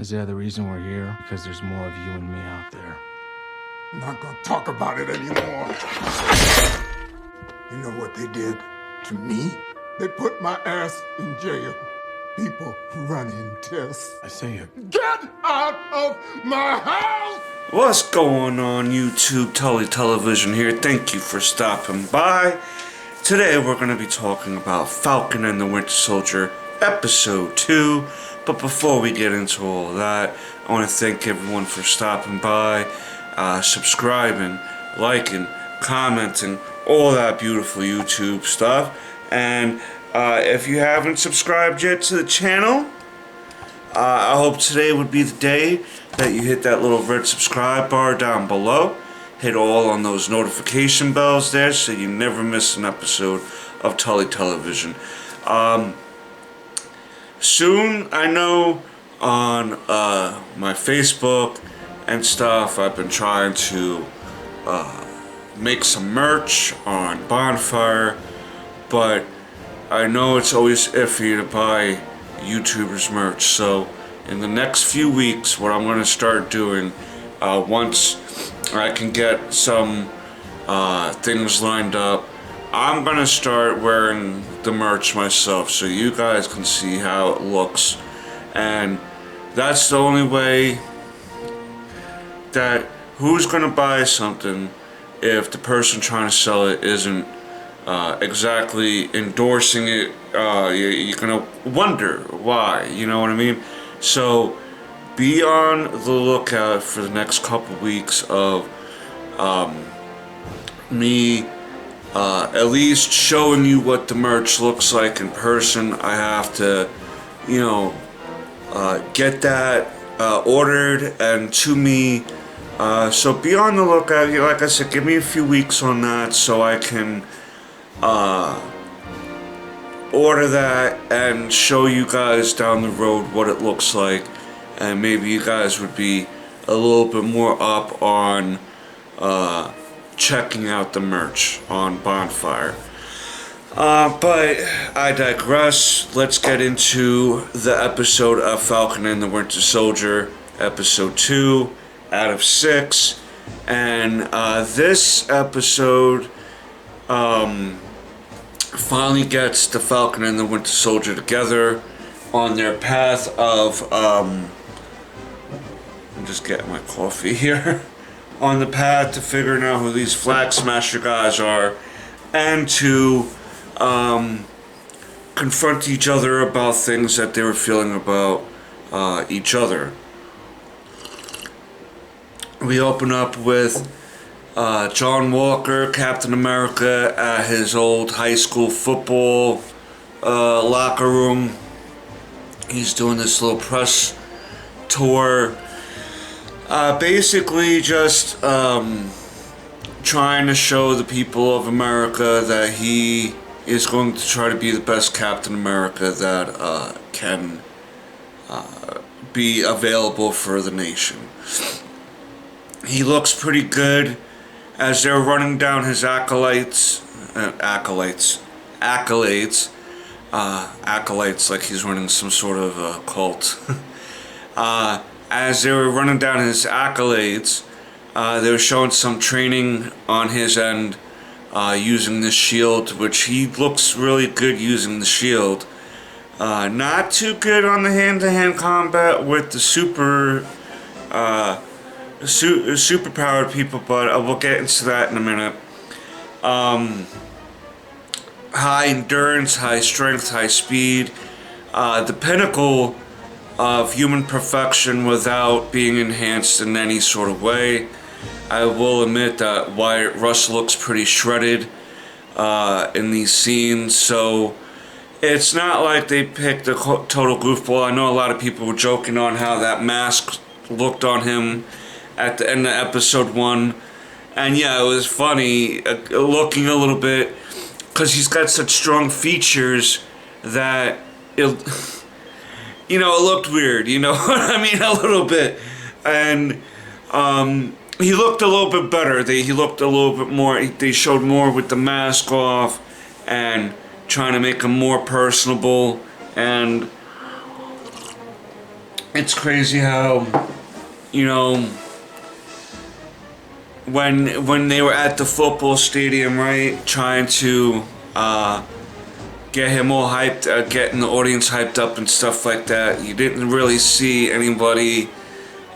Isaiah, the reason we're here, because there's more of you and me out there. I'm not gonna talk about it anymore. You know what they did to me? They put my ass in jail. People running tests. Isaiah. Get out of my house! What's going on, YouTube? Tully Television here. Thank you for stopping by. Today we're going to be talking about Falcon and the Winter Soldier, Episode 2. But before we get into all of that, I want to thank everyone for stopping by, subscribing, liking, commenting, all that beautiful YouTube stuff. And if you haven't subscribed yet to the channel, I hope today would be the day that you hit that little red subscribe bar down below. Hit all on those notification bells there so you never miss an episode of Tully Television. Soon, I know, on my Facebook and stuff, I've been trying to make some merch on Bonfire, but I know it's always iffy to buy YouTubers merch. So in the next few weeks, what I'm going to start doing, once I can get some things lined up, I'm going to start wearing the merch myself so you guys can see how it looks. And that's the only way that who's going to buy something if the person trying to sell it isn't exactly endorsing it. You're gonna wonder why, you know what I mean? So be on the lookout for the next couple weeks of me at least showing you what the merch looks like in person. I have to, you know, get that ordered and to me. So be on the lookout. Like I said, give me a few weeks on that so I can order that and show you guys down the road what it looks like, and maybe you guys would be a little bit more up on checking out the merch on Bonfire. But I digress. Let's get into the episode of Falcon and the Winter Soldier, episode 2 out of 6. And this episode finally gets the Falcon and the Winter Soldier together on their path of I'm just getting my coffee here on the path to figuring out who these Flag Smasher guys are and to confront each other about things that they were feeling about each other. We open up with John Walker, Captain America, at his old high school football locker room. He's doing this little press tour. Basically just trying to show the people of America that he is going to try to be the best Captain America that can be available for the nation. He looks pretty good as they're running down his accolades, like he's running some sort of cult. As they were running down his accolades, they were showing some training on his end using the shield, which he looks really good using the shield. Not too good on the hand-to-hand combat with the superpowered people, but we'll get into that in a minute. High endurance, high strength, high speed, the pinnacle of human perfection without being enhanced in any sort of way. I will admit that Wyatt Russ looks pretty shredded in these scenes, so it's not like they picked a total goofball. I know a lot of people were joking on how that mask looked on him at the end of episode 1, and yeah, it was funny looking a little bit because he's got such strong features that it, you know, it looked weird, you know what I mean, a little bit. And he looked a little bit better. He looked a little bit more, they showed more with the mask off and trying to make him more personable. And it's crazy how, you know, when they were at the football stadium, right, trying to get him all hyped, getting the audience hyped up and stuff like that, you didn't really see anybody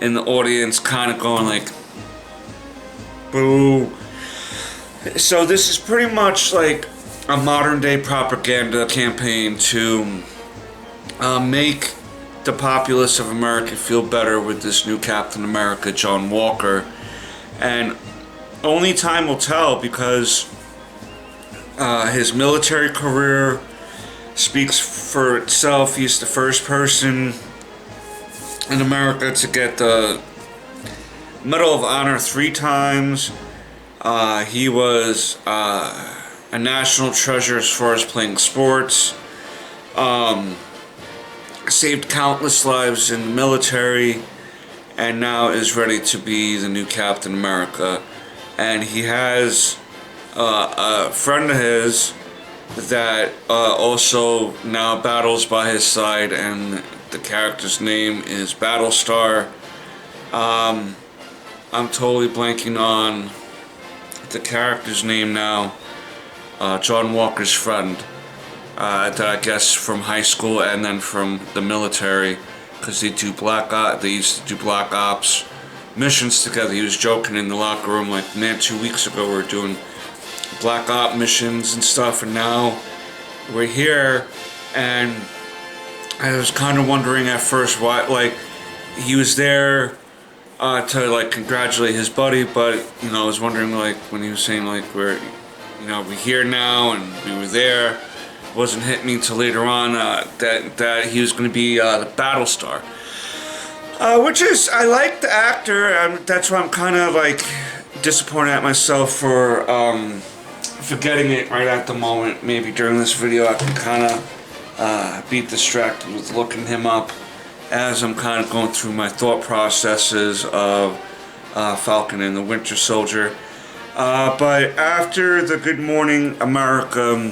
in the audience kind of going like, boo. So this is pretty much like a modern day propaganda campaign to make the populace of America feel better with this new Captain America, John Walker. And only time will tell, because his military career speaks for itself. He's the first person in America to get the Medal of Honor 3 times. He was a national treasure as far as playing sports. Saved countless lives in the military, and now is ready to be the new Captain America. And he has a friend of his that also now battles by his side, and the character's name is Battlestar. I'm totally blanking on the character's name now. John Walker's friend, that I guess from high school and then from the military, because they used to do Black Ops missions together. He was joking in the locker room like, man, 2 weeks ago we were doing Black Ops missions and stuff, and now we're here. And I was kind of wondering at first why, like, he was there to like congratulate his buddy, but you know, I was wondering, like, when he was saying like we're here now and we were there, it wasn't hitting me until later on that he was going to be the Battlestar. Which is, I like the actor. That's why I'm kind of like disappointed at myself for forgetting it right at the moment. Maybe during this video I can kind of be distracted with looking him up as I'm kind of going through my thought processes of Falcon and the Winter Soldier. But after the Good Morning America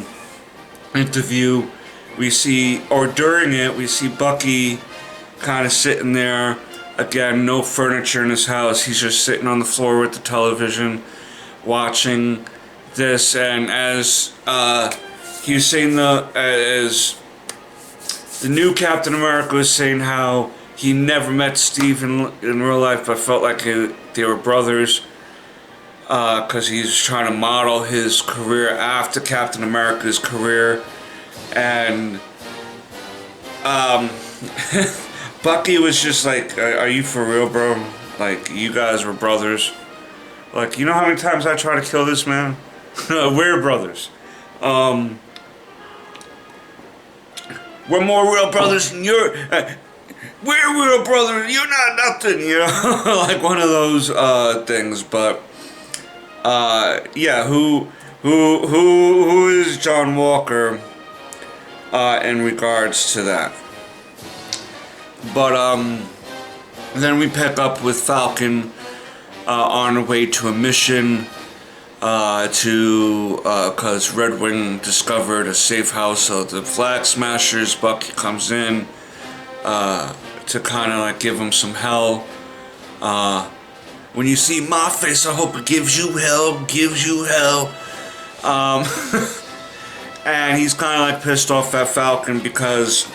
interview, we see, or during it, we see Bucky kind of sitting there. Again, no furniture in his house. He's just sitting on the floor with the television, watching this. And as he was saying, as the new Captain America was saying how he never met Steve in real life, but felt like they were brothers, because he's trying to model his career after Captain America's career. And Bucky was just like, are you for real, bro? Like, you guys were brothers? Like, you know how many times I try to kill this man? We're brothers. We're more real brothers than you're. We're real brothers. You're not nothing, you know, like one of those things. But yeah, who is John Walker in regards to that? But then we pick up with Falcon on the way to a mission. Because Red Wing discovered a safe house of the Flag Smashers. Bucky comes in to kind of like give him some hell. When you see my face, I hope it gives you hell. And he's kind of like pissed off at Falcon because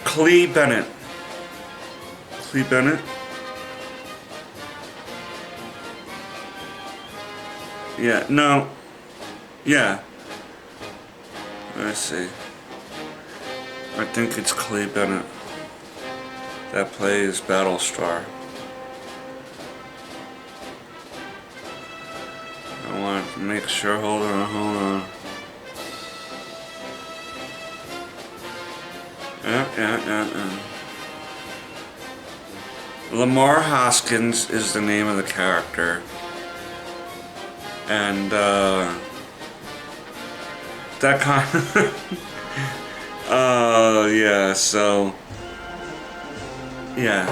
Clee Bennett. Yeah, no. Yeah. Let's see. I think it's Clee Bennett that plays Battlestar. I want to make sure, hold on. Yeah. Lamar Hoskins is the name of the character. And that kind of yeah, so yeah,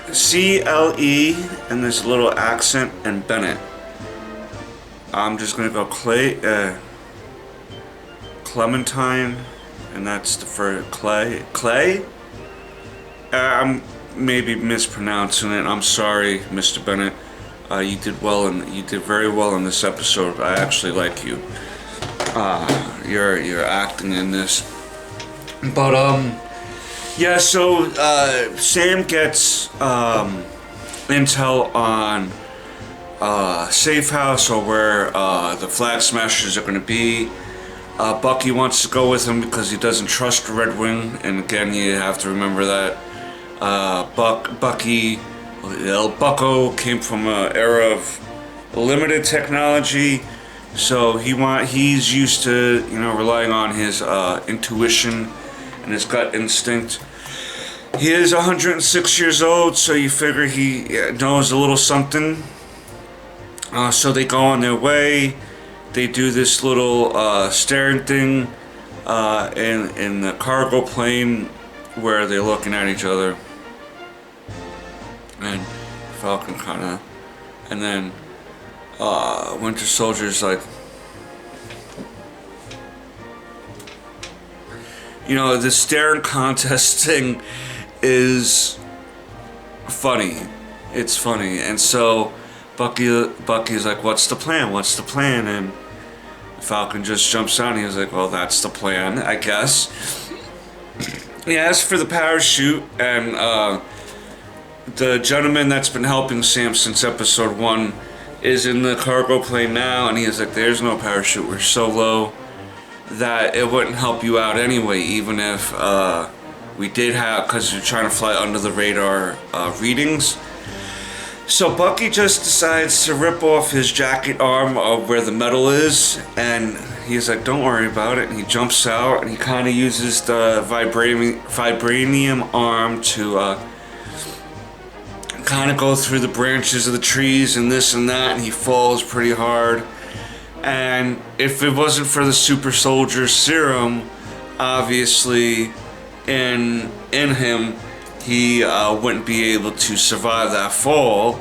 CLE and this little accent and Bennett. I'm just gonna go Clementine and that's the first Clay. Clay? I'm maybe mispronouncing it. I'm sorry, Mr. Bennett. You did well, and you did very well in this episode. I actually like you. You're acting in this. But yeah. So Sam gets intel on safe house, or where the Flag Smashers are going to be. Bucky wants to go with him because he doesn't trust Red Wing, and again, you have to remember that Bucky, Bucko came from an era of limited technology, so he's used to relying on his intuition and his gut instinct. He is 106 years old, so you figure he knows a little something. So they go on their way. They do this little staring thing in the cargo plane where they're looking at each other. And Falcon and then Winter Soldier's like, the staring contest thing is funny. It's funny, and so Bucky's like, what's the plan? What's the plan? And Falcon just jumps out and he's like, well, that's the plan, I guess. He asks for the parachute, and the gentleman that's been helping Sam since episode 1 is in the cargo plane now, and he's like, there's no parachute. We're so low that it wouldn't help you out anyway, even if we did have, because you're trying to fly under the radar readings. So Bucky just decides to rip off his jacket arm of where the metal is, and he's like, don't worry about it, and he jumps out, and he kind of uses the vibranium arm to kind of go through the branches of the trees and this and that, and he falls pretty hard. And if it wasn't for the super soldier serum, obviously in him, he wouldn't be able to survive that fall.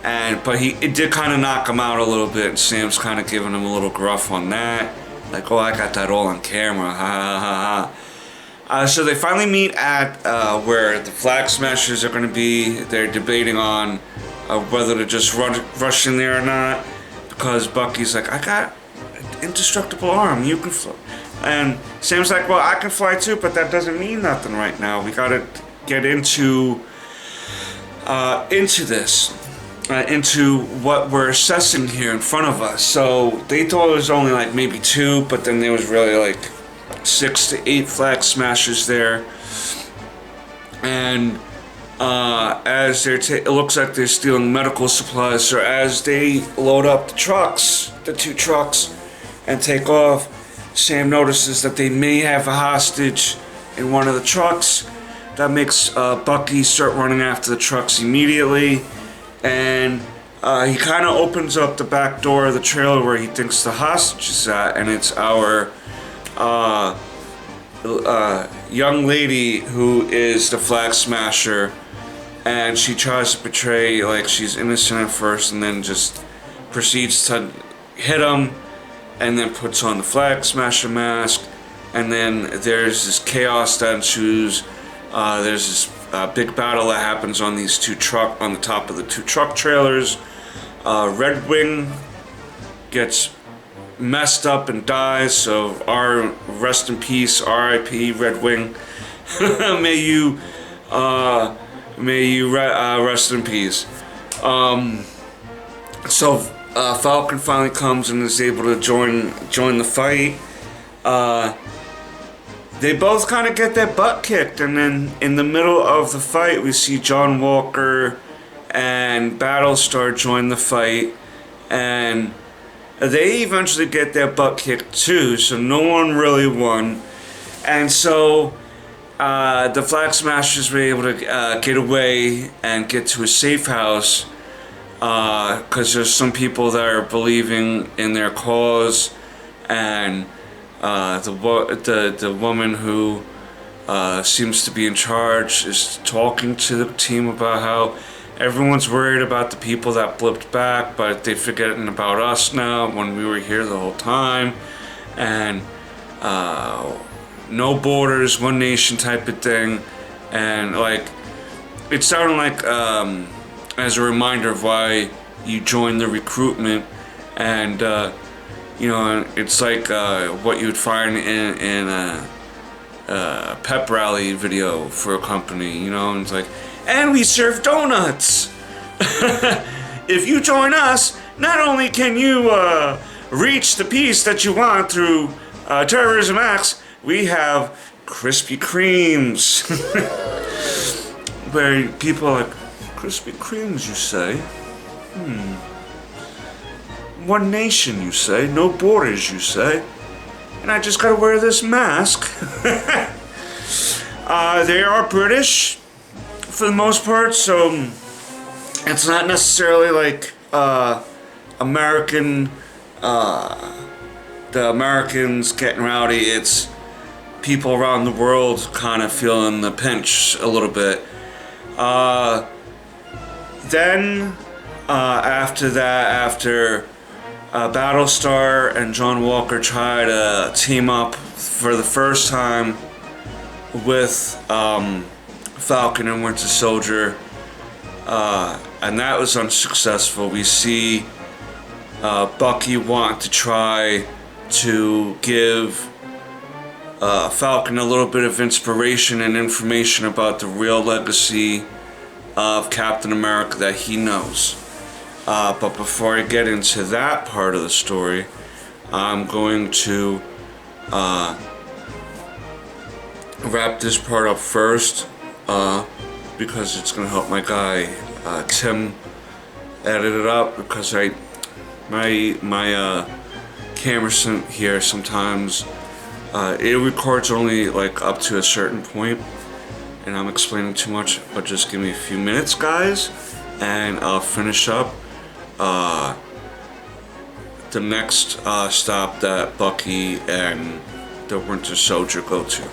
But it did kind of knock him out a little bit, and Sam's kind of giving him a little gruff on that, like, oh, I got that all on camera, ha ha ha. So they finally meet at where the Flag Smashers are going to be. They're debating on whether to just rush in there or not, because Bucky's like, I got an indestructible arm, you can fly. And Sam's like, well, I can fly too, but that doesn't mean nothing right now. We gotta get into what we're assessing here in front of us. So they thought it was only like maybe 2, but then there was really like 6 to 8 Flag Smashers there. And as it looks like they're stealing medical supplies, so as they load up the 2 trucks, and take off, Sam notices that they may have a hostage in one of the trucks. That makes Bucky start running after the trucks immediately, and he kind of opens up the back door of the trailer where he thinks the hostage is at, and it's our young lady who is the Flag Smasher, and she tries to portray like she's innocent at first, and then just proceeds to hit him, and then puts on the Flag Smasher mask, and then there's this chaos that ensues. There's this big battle that happens on these on the top of the 2 truck trailers. Red Wing gets messed up and dies, so rest in peace, R.I.P. Red Wing. May you rest in peace. So Falcon finally comes and is able to join the fight. They both kind of get their butt kicked, and then in the middle of the fight, we see John Walker and Battlestar join the fight, and they eventually get their butt kicked too, so no one really won. And so the Flag Smashers were able to get away and get to a safe house, because there's some people that are believing in their cause, and the woman who seems to be in charge is talking to the team about how everyone's worried about the people that blipped back, but they're forgetting about us now when we were here the whole time. And no borders, one nation type of thing, and like it sounded like as a reminder of why you joined the recruitment, and you know, it's like what you'd find in a pep rally video for a company, you know, and it's like, and we serve donuts. If you join us, not only can you reach the peace that you want through Terrorism X, we have Krispy Kremes. Where people are like, Krispy Kremes, you say? One nation, you say? No borders, you say? And I just gotta wear this mask. They are British, for the most part, so it's not necessarily like American, the Americans getting rowdy. It's people around the world kind of feeling the pinch a little bit. Then, after that, after Battlestar and John Walker try to team up for the first time with Falcon and Winter Soldier, and that was unsuccessful. We see Bucky want to try to give Falcon a little bit of inspiration and information about the real legacy of Captain America that he knows. But before I get into that part of the story, I'm going to wrap this part up first, because it's going to help my guy Tim edit it up, because my camera here sometimes it records only like up to a certain point, and I'm explaining too much. But just give me a few minutes, guys, and I'll finish up the next stop that Bucky and the Winter Soldier go to.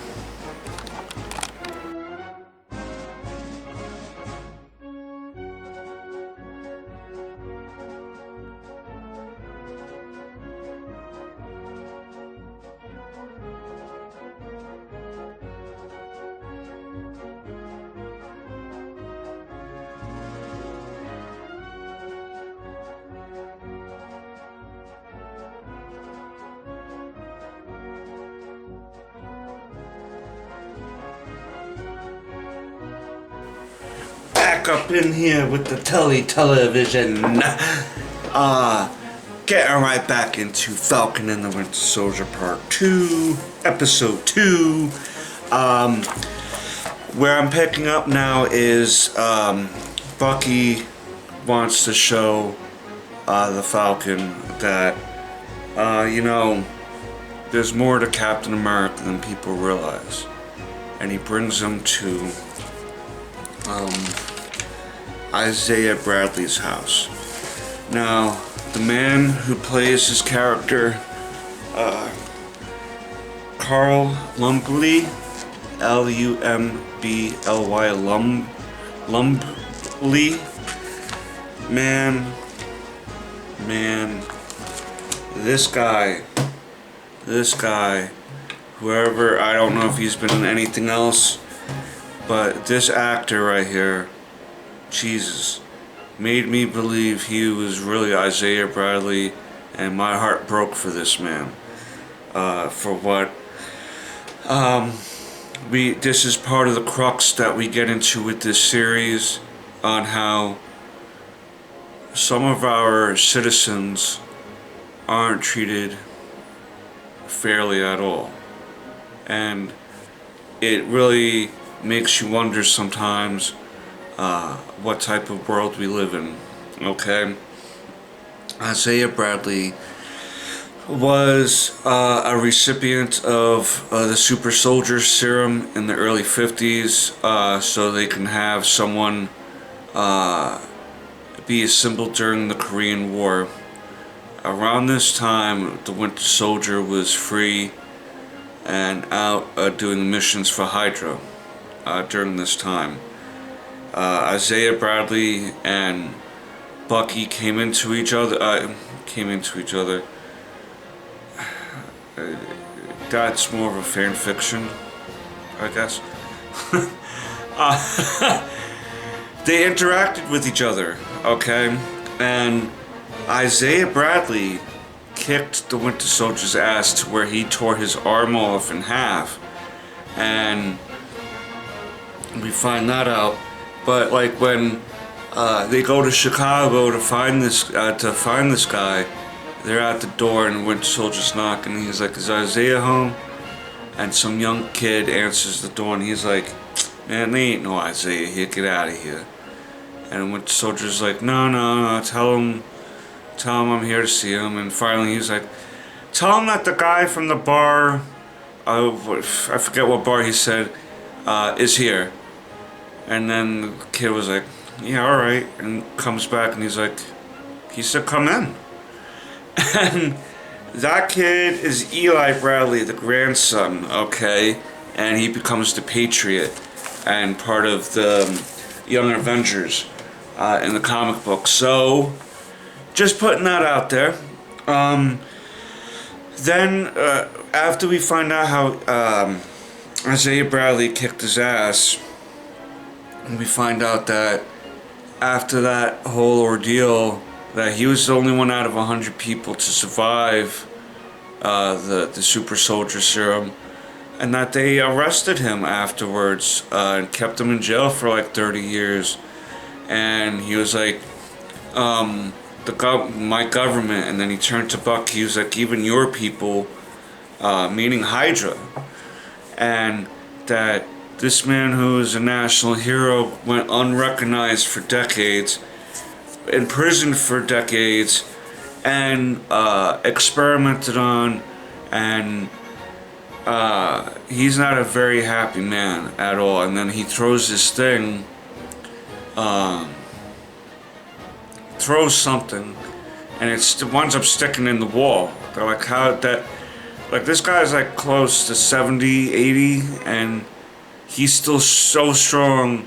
Back up in here with the television. Getting right back into Falcon and the Winter Soldier Part 2, Episode 2. Where I'm picking up now is Bucky wants to show the Falcon that, you know, there's more to Captain America than people realize. And he brings him to Isaiah Bradley's house. Now, the man who plays his character, Carl Lumbly, Lumbly, Lumbly, man, this guy, whoever, I don't know if he's been in anything else, but this actor right here, Jesus, made me believe he was really Isaiah Bradley, and my heart broke for this man. For what this is part of the crux that we get into with this series, on how some of our citizens aren't treated fairly at all, and it really makes you wonder sometimes what type of world we live in. Okay, Isaiah Bradley was a recipient of the super soldier serum in the early 50s, so they can have someone be assembled during the Korean War. Around this time, the Winter Soldier was free and out doing missions for Hydra. During this time, Isaiah Bradley and Bucky came into each other. that's more of a fan fiction, I guess. They interacted with each other, okay? And Isaiah Bradley kicked the Winter Soldier's ass to where he tore his arm off in half. And we find that out. But like when they go to Chicago to find this guy, they're at the door and the Winter Soldier's knocking and he's like, "Is Isaiah home?" And some young kid answers the door and he's like, "Man, they ain't no Isaiah here, get out of here." And the Winter Soldier's like, no, tell him I'm here to see him. And finally he's like, "Tell him that the guy from the bar, I forget what bar he said, is here." And then the kid was like, "Yeah, alright," and comes back and he's like, "He said come in." And that kid is Eli Bradley, the grandson, okay? And he becomes the Patriot and part of the Young Avengers in the comic book. So, just putting that out there. Then, after we find out how Isaiah Bradley kicked his ass, we find out that after that whole ordeal, that he was the only one out of 100 people to survive the super soldier serum, and that they arrested him afterwards and kept him in jail for like 30 years. And he was like, my government, and then he turned to Buck, he was like, "Even your people," meaning Hydra. And that this man who is a national hero went unrecognized for decades, imprisoned for decades, and experimented on, and he's not a very happy man at all. And then he throws this thing, throws something, and it winds up sticking in the wall. They're like, how that, like, this guy's like close to 70, 80, and he's still so strong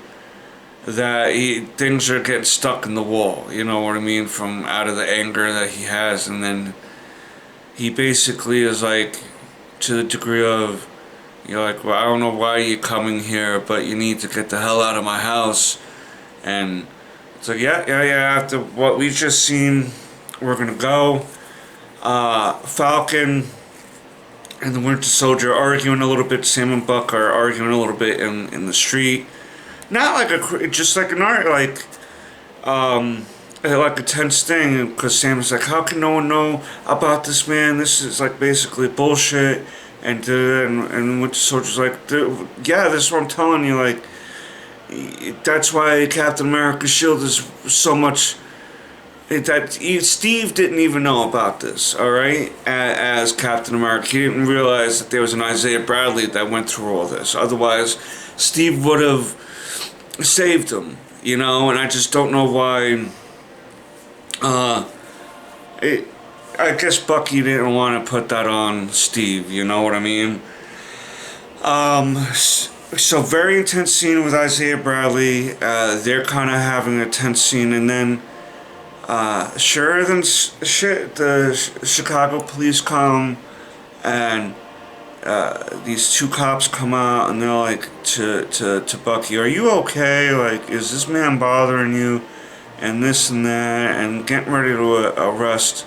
that things are getting stuck in the wall, you know what I mean, from out of the anger that he has. And then he basically is like, to the degree of, you're like, "Well, I don't know why you're coming here, but you need to get the hell out of my house." And it's like, yeah, after what we've just seen, we're gonna go. Falcon and the Winter Soldier arguing a little bit. Sam and Buck are arguing a little bit in the street. Not like just like an art, like a tense thing, because Sam's like, "How can no one know about this, man? This is like basically bullshit." And Winter Soldier's like, "Yeah, this is what I'm telling you. Like, that's why Captain America's shield is so much." Steve didn't even know about this, all right? As Captain America, he didn't realize that there was an Isaiah Bradley that went through all this. Otherwise, Steve would have saved him, you know. And I just don't know why. I guess Bucky didn't want to put that on Steve, you know what I mean? So very intense scene with Isaiah Bradley. They're kind of having a tense scene, and then the Chicago police come, and these two cops come out, and they're like to Bucky, "Are you okay? Like, is this man bothering you?" And this and that, and getting ready to arrest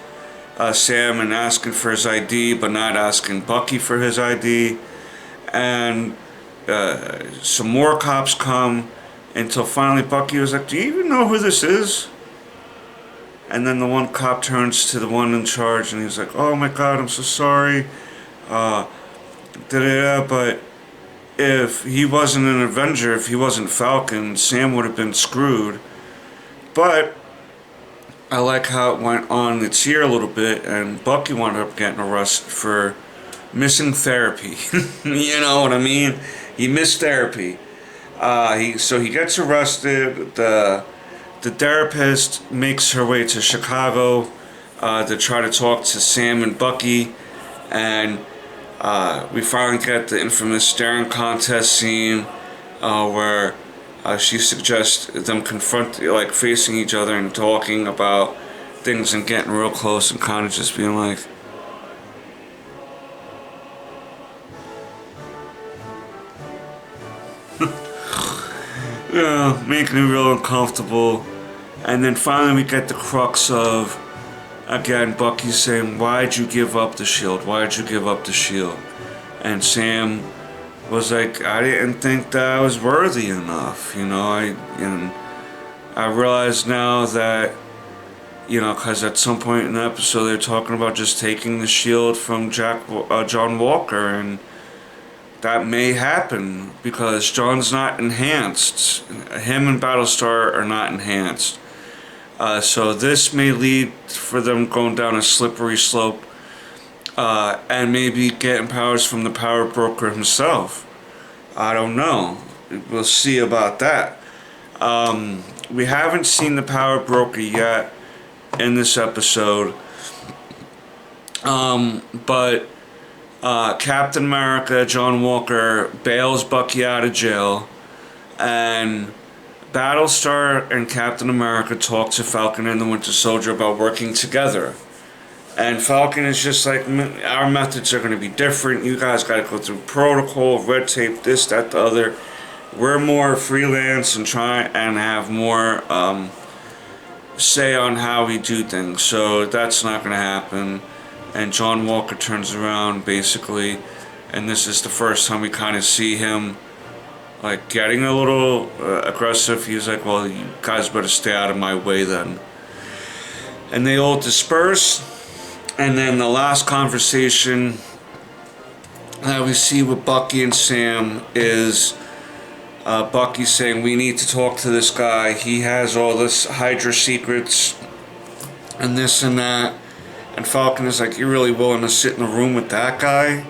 Sam and asking for his ID, but not asking Bucky for his ID. And some more cops come, until finally Bucky was like, "Do you even know who this is?" And then the one cop turns to the one in charge, and he's like, "Oh my God, I'm so sorry. But if he wasn't an Avenger, if he wasn't Falcon, Sam would have been screwed." But I like how it went on its here a little bit, and Bucky wound up getting arrested for missing therapy. You know what I mean? He missed therapy. So he gets arrested. The therapist makes her way to Chicago to try to talk to Sam and Bucky, and we finally get the infamous staring contest scene where she suggests them facing each other and talking about things and getting real close and kind of just being like, Yeah, making it real uncomfortable. And then finally we get the crux of, again, Bucky saying, why'd you give up the shield? Why'd you give up the shield? And Sam was like, I didn't think that I was worthy enough, you know. And I realize now that, you know, because at some point in the episode they're talking about just taking the shield from John Walker, and that may happen because John's not enhanced. Him and Battlestar are not enhanced. So this may lead for them going down a slippery slope, and maybe getting powers from the power broker himself. I don't know. We'll see about that. We haven't seen the power broker yet in this episode, but Captain America, John Walker, bails Bucky out of jail, and Battlestar and Captain America talk to Falcon and the Winter Soldier about working together. And Falcon is just like, our methods are going to be different. You guys got to go through protocol, red tape, this, that, the other. We're more freelance and try and have more say on how we do things. So that's not going to happen. And John Walker turns around basically, and this is the first time we kind of see him like getting a little aggressive. He's like, well, you guys better stay out of my way then. And they all disperse. And then the last conversation that we see with Bucky and Sam is Bucky saying, we need to talk to this guy. He has all this Hydra secrets and this and that. And Falcon is like, you're really willing to sit in the room with that guy?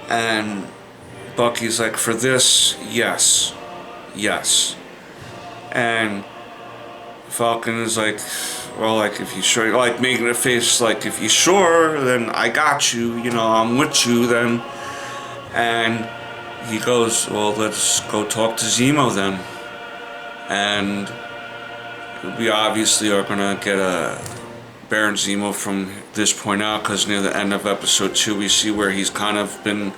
And Bucky's like, for this, yes. Yes. And Falcon is like, well, like, if you sure, like, making a face like, if you sure, then I got you, you know, I'm with you then. And he goes, well, let's go talk to Zemo then. And we obviously are going to get a Baron Zemo from this point out, because near the end of episode 2 we see where he's kind of been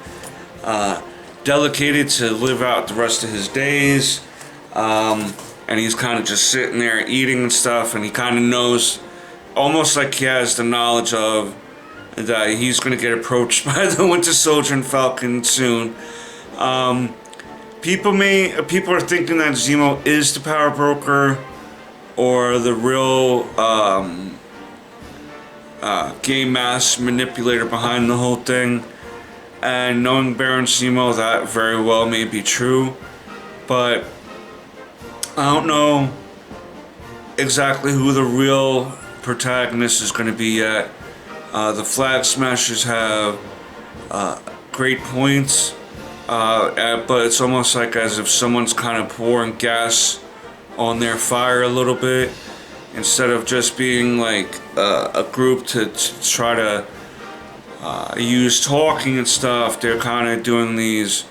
delegated to live out the rest of his days, and he's kind of just sitting there eating and stuff, and he kind of knows, almost like he has the knowledge of that he's going to get approached by the Winter Soldier and Falcon soon. People are thinking that Zemo is the power broker or the real game master manipulator behind the whole thing. And knowing Baron Zemo, that very well may be true, but I don't know exactly who the real protagonist is going to be yet. The Flag Smashers have great points, but it's almost like as if someone's kind of pouring gas on their fire a little bit, instead of just being like a group to try to use talking and stuff. They're kind of doing these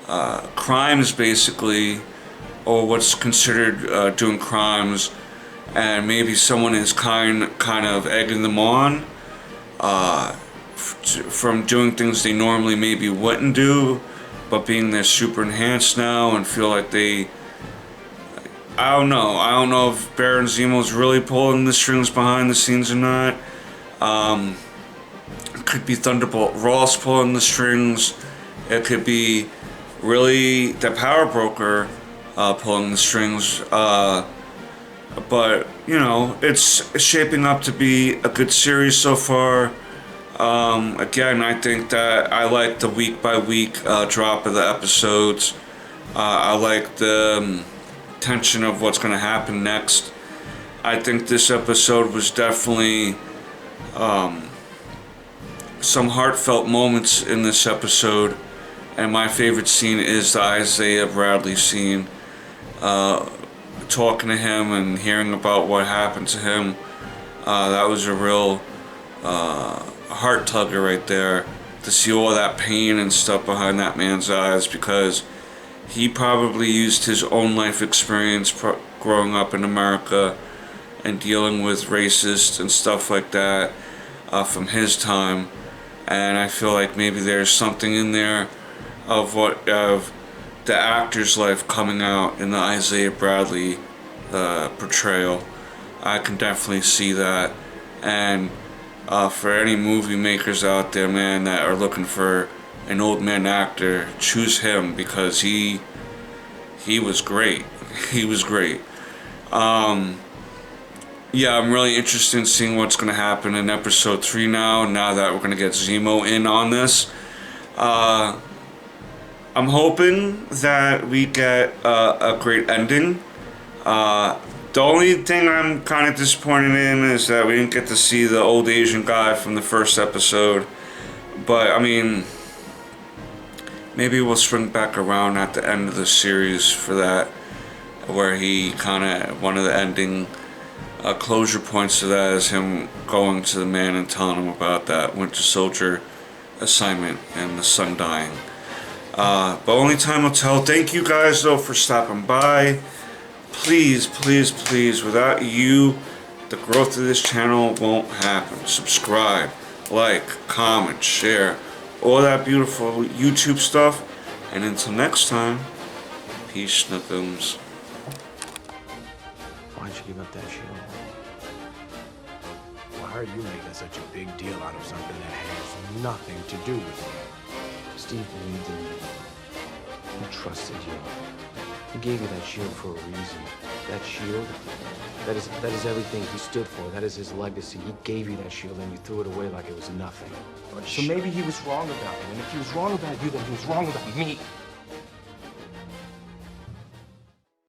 crimes basically, or what's considered doing crimes, and maybe someone is kind of egging them on from doing things they normally maybe wouldn't do, but being they're super enhanced now and feel like they, I don't know if Baron Zemo's really pulling the strings behind the scenes or not. It could be Thunderbolt Ross pulling the strings. It could be really the power broker pulling the strings. But, you know, it's shaping up to be a good series so far. Again, I think that I like the week by week drop of the episodes. I like the tension of what's going to happen next. I think this episode was definitely some heartfelt moments in this episode, and my favorite scene is the Isaiah Bradley scene. Talking to him and hearing about what happened to him, that was a real heart tugger right there, to see all that pain and stuff behind that man's eyes, because he probably used his own life experience growing up in America and dealing with racists and stuff like that from his time. And I feel like maybe there's something in there of the actor's life coming out in the Isaiah Bradley portrayal. I can definitely see that. And for any movie makers out there, man, that are looking for an old man actor, choose him, because he was great. He was great. Yeah, I'm really interested in seeing what's going to happen in episode 3 now that we're going to get Zemo in on this. I'm hoping that we get a great ending. The only thing I'm kind of disappointed in is that we didn't get to see the old Asian guy from the first episode. But, I mean, maybe we'll swing back around at the end of the series for that, where he kind of, one of the ending closure points to that is him going to the man and telling him about that Winter Soldier assignment and the son dying. But only time will tell. Thank you guys, though, for stopping by. Please, please, please, without you, the growth of this channel won't happen. Subscribe, like, comment, share, all that beautiful YouTube stuff. And until next time, peace, Snookums. Why'd you give up that shield? Why are you making such a big deal out of something that has nothing to do with you? Steve believed in you. He trusted you. He gave you that shield for a reason. That shield, that is everything he stood for. That is his legacy. He gave you that shield and you threw it away like it was nothing. So maybe he was wrong about you. And if he was wrong about you, then he was wrong about me.